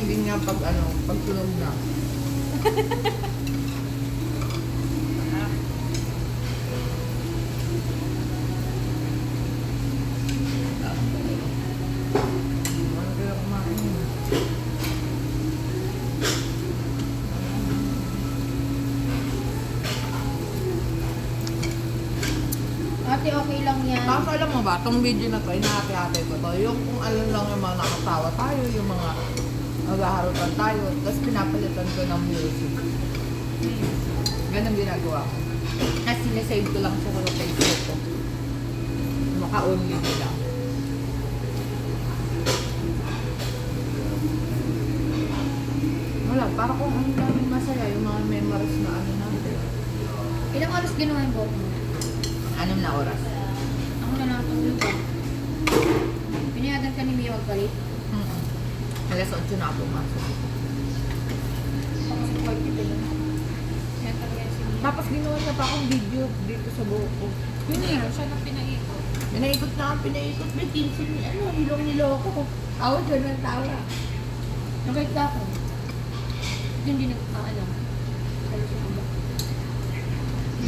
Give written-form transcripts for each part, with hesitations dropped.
din nga pag pag tulog na. Ano kaya kumain? Ate, okay lang yan. Tapos alam mo ba, itong video na to, inahati-hati ko to. Yung kung alam lang yung mga nakatawa tayo, yung mga naghaharutan tayo, tapos pinapalitan ko ng music. Ganun ginagawa ko. At sinesave ko lang siya sa Facebook ko. Maka-only nila. Wala, para kung ano namin masaya, yung mga memories na ano natin. Ilang oras ginawa yung buhok mo? 6 na oras. Ako na lang itong lupa. Pinayagan ka ni Mia magpalit. Alas 8 na ako pumasok. Ako sa kwarto din. Center yan si Mia. Tapos ginawa niya pa akong video dito sa buhok ko. Pinaikot siya ng pinaikot. Pinaikot na ang pinaikot. May tinsin ni hilong niloko. Tawa dyan ng tawa. Nakita ko. Hindi nagkaalam. Halos yung iba.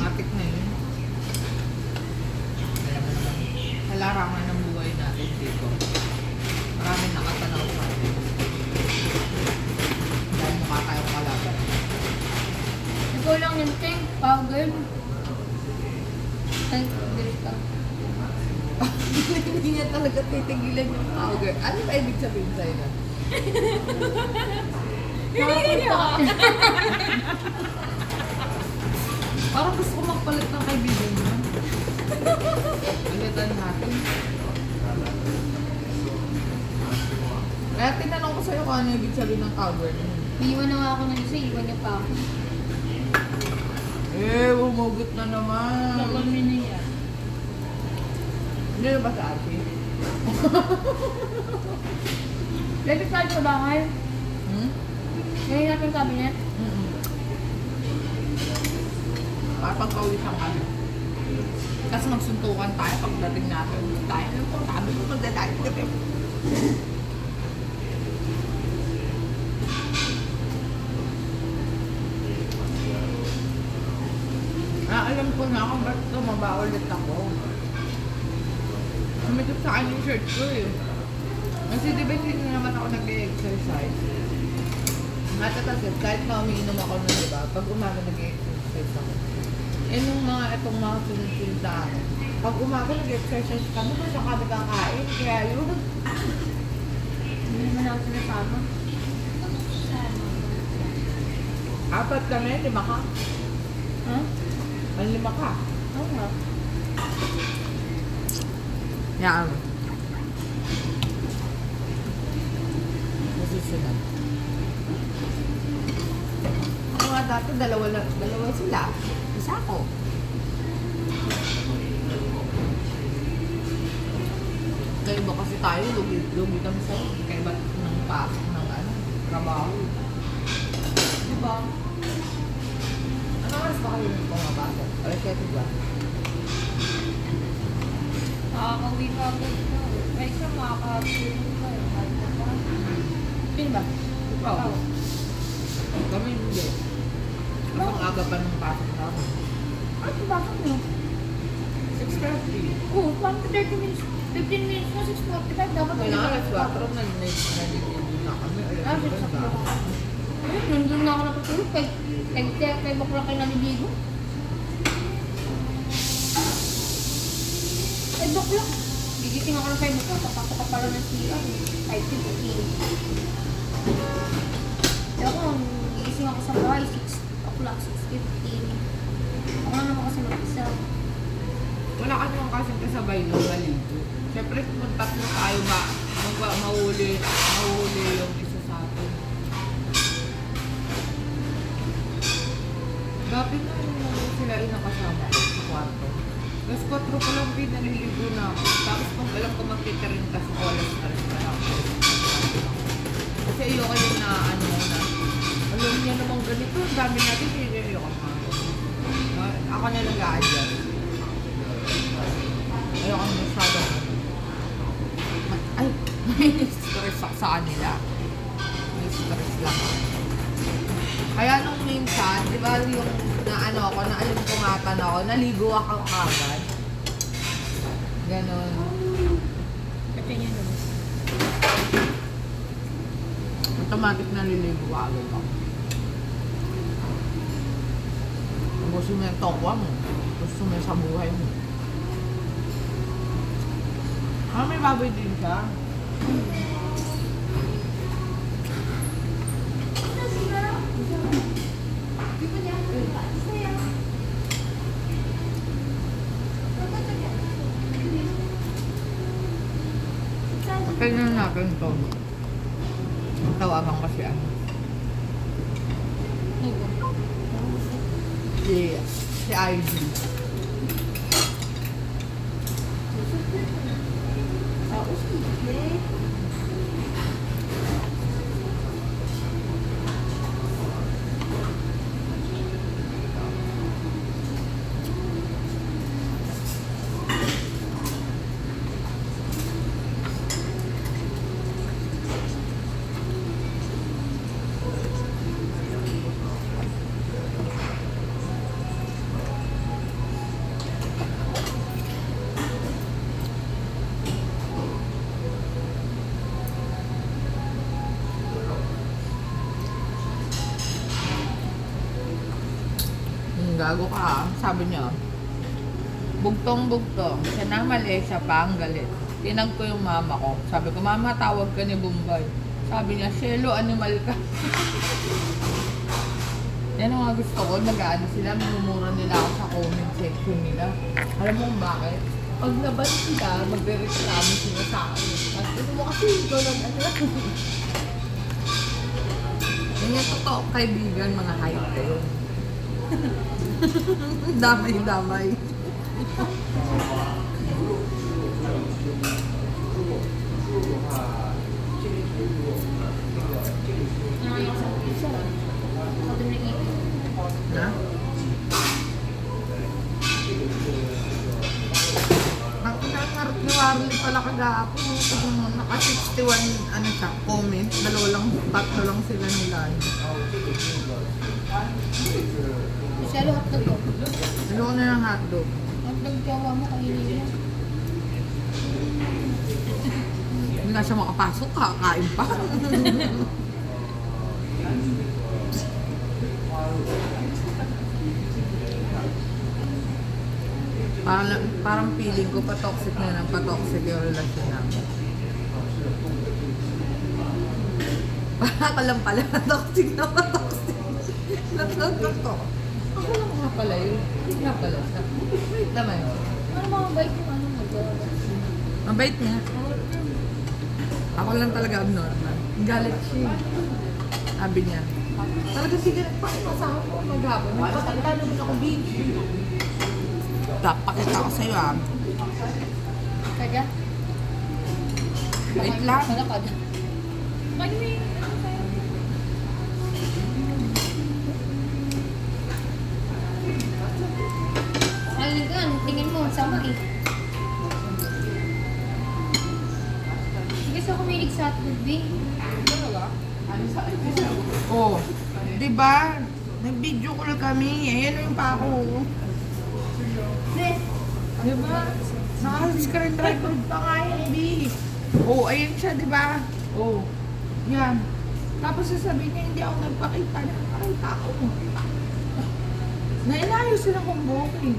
Matik na yun. Sa larangan ng buhay natin dito. Maraming nakatanaw sa atin. Dahil mukha tayong kalaban. Ikaw lang yung tank, powder. Tank, bilis ka. Hindi niya talaga titigilan yung powder. Ano ba ibig sabihin sa'yo na? Parang gusto ko magpalit ng kaibigan mo. Palitan natin. Kaya tinanong ko sa'yo kung ano ibig sabihin ng powder. Iiwan na nga ako ng isa, iiwan niya pa ako. Umugot na naman. Nakulmin niya. Hindi na ba sa atin? Lapit tayo sa bahay. Ngayon natin cabinet. Para pagkawisan kami. Tapos magsuntukan tayo pagdating natin. Tayo na po, sabi ko magdadahit kami. Alam ko na kung ba't tumaba ulit ako. Sumikot sa akin yung shirt ko eh. Kasi diba hindi na naman ako nag-exercise. Mata kasi kahit na umiinom ako nun, diba? Pag umaga nag-exercise ako. Nung itong mga sunod-sunod na ako. Pag umaga nag-exercise kami, kung saan kami kakain, kaya yun. Hindi naman ako sinasama. 4 kami, 5 ka. Ha? Ang 5 ka. Oo nga. Yan. Masusunod. Ako nga dati, dalawa sila. Isa ako. Kaya ba kasi tayo, lugi kami sa'yo. Kaya ba ng pasok ng trabaho? Diba? Ano oras ba kayo pumapasok? Alas 7 ba? Nakakauwi pa ako dito. Ay, siya makakatulong ka. Sino ba? Ikaw. Kami hindi. Ang aga pa ng pasok namin. Ano bakit niyo? 6:30. Oo, 30 minutes. 15 minutes na 6:45. Dapat Kaya alas 4 na kami. Ah, 6 o'clock. Ayun, nandun na ako natutulog. Kay bakla kayo naliligo. Ay, bakla. Gigising ako ng 5 o'clock. Papasok ka pala ng CR. 5:15. Kaya ako, gigising ako sa bahay. 6 o'clock, 6:15. Ako na naman kasi mag-isa. Wala ka naman kasing kasabay nung maligo. Siyempre, kung tatlo tayo mahuli yung isa sa atin. Dati na yung sila inakasama ko sa kwarto. Tapos 4 pa lang pinaliligo na ako. Tapos kung alam ko magtitirin ka sa oras na rin na ako. Kasi ayoko yung na alam niya naman ganito, ang dami natin, ayoko nga. Ako na nag-a-adjust. Ayoko na masyadong ay, may stress ako sa kanila. May stress lang. Kaya nung minsan, di ba yung naano ako, naalimtungatan ako, naligo ako agad. Ganon. Pati niya naman. Automatic naliligo agad ako. Gusto mo yung tokwa mo. Gusto mo yung sa buhay mo. Ah, may baboy din siya. Tignan natin ito. Tawagan kasi ano. Si Ivy. Gago ka, sabi niya. Bugtong-bugtong. Siya na mali, siya pa ang galit. Tinag ko yung mama ko. Sabi ko, mama, tawag ka ni Bombay. Sabi niya, Shelo, animal ka. Yan ang mga gusto ko. Nag-ano sila, minumura nila ako sa comment section nila. Alam mo kung bakit? Pag naban sila, magre-reklamo sila sa akin. Kasi ano mo kasi ito lang, ano. Yan yung totoo kaibigan, mga hype ko yun. Damay-damay. Nakayak sa pizza. Sabi na ipin. Ha? Ang inangarap ni Warley pala kagapon. Naka-61 ano siya, comment. Tatlo lang sila nila. Shelo, hotdog ko. Ano ko na ng hotdog? Hotdog jawa mo, kainin mo. Hindi nga siya makapasok, kakain pa. parang feeling ko pa-toxic na ng pa-toxic yung relasyon namin. Parang ka lang pala, toxic na pa-toxic. Nagtotoo. Ako lang nga pala yun. Hindi nga pala siya. Wait naman. Ano mga bike yung ano mo? Mabait niya. Ako lang talaga abnormal. Galit siya. Sabi niya. Talaga sige, bakit kasama ko maghapon? Nagpakita naman ako, bitch. Pakita ko sa'yo ah. Kadya? Wait lang. Wala kadya. Pag may ano sa'yo? Aligan, tingin mo, sama eh. Hindi kasi ako mahilig sa hotdog, B. Talaga? Oh, di ba? Nag-video call kami. Ayan yung pa ako. Di ba? Naka-screen record pa nga yun, B. Oh, ayan siya, di ba? Oh, yan. Tapos sasabihin niya, hindi ako nagpakita. Nakakita ako. Nainayos sila kung bokeh.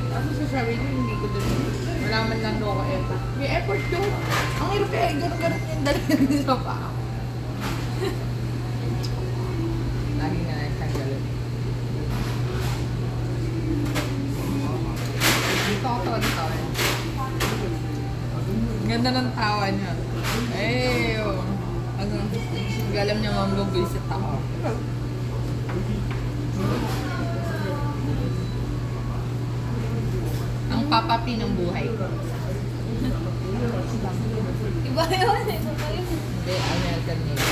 Tapos sasabihin niya, hindi ko doon. Wala man lang ako effort. May effort doon. Ang hirap eh, ganun-ganun yung dalhin sa pa ako. Lagi nga na siyang galit. Dito ako tawa. Ganda ng tawa niya. Eh, oh. Alam niya mambubisit ako. Ang papapi ng buhay ko. Iba yun, iba pa yun. Hindi, American nila.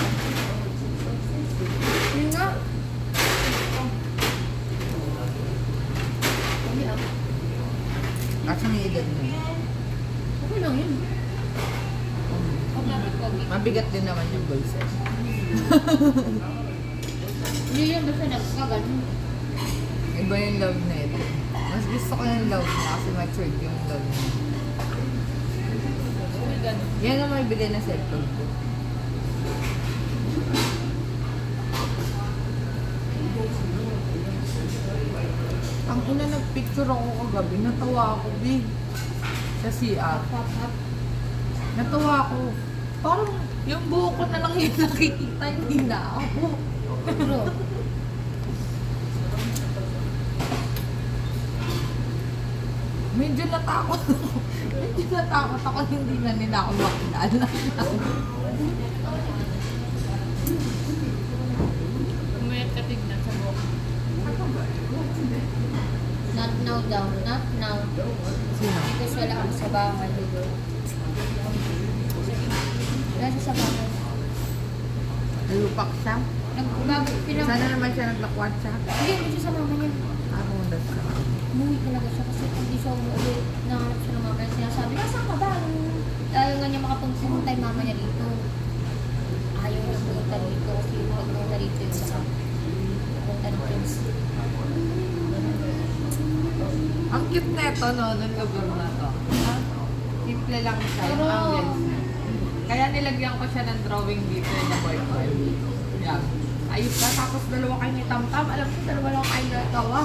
Yun nga. Kasi may edad na. Okay lang yun. Okay lang, Kobe. Mabigat din naman yung bulsa. Hindi yan basta nagkaganon. Iba yung love na ito. Mas gusto ko yung love niya kasi matured yung love niya. May ganon. Yan ang may bigay na cellphone ko. Ang ina nagpicture ako kagabi, natawa ako, B. Sa CR. Hap. Natawa ako. Parang yung buhok ko na lang yung nakikita, hindi na ako. Bro. Medyo natakot ako. Medyo natakot ako, hindi na nila ako makilala. Umayat ka tignan sa buhok. Not now daw. Not now. Sino? Because wala kami sa bahay. Wala siya sa bahay. Lupak siya. Sana naman siya naglakwat siya. Hindi, hindi siya sa mama niya. Ako na siya. Umuwi talaga siya kasi hindi siya umuwi. Nanganap siya ng mama niya. Sinasabi, nasaan ka ba? Ayaw nga niya makapunta yung mama niya dito. Ayaw niya pumunta dito kasi pag pumunta dito yung baka pumunta ng prince. Ang cute na ito, no? Nung lugar na to. Simple lang siya, yung Pero- ambience niya. Kaya nilagyan ko siya ng drawing dito na boyfriend. Yan. Ayos na. Tapos dalawa kayo ni Tamtam. Alam mo, dalawa lang kayo natawa.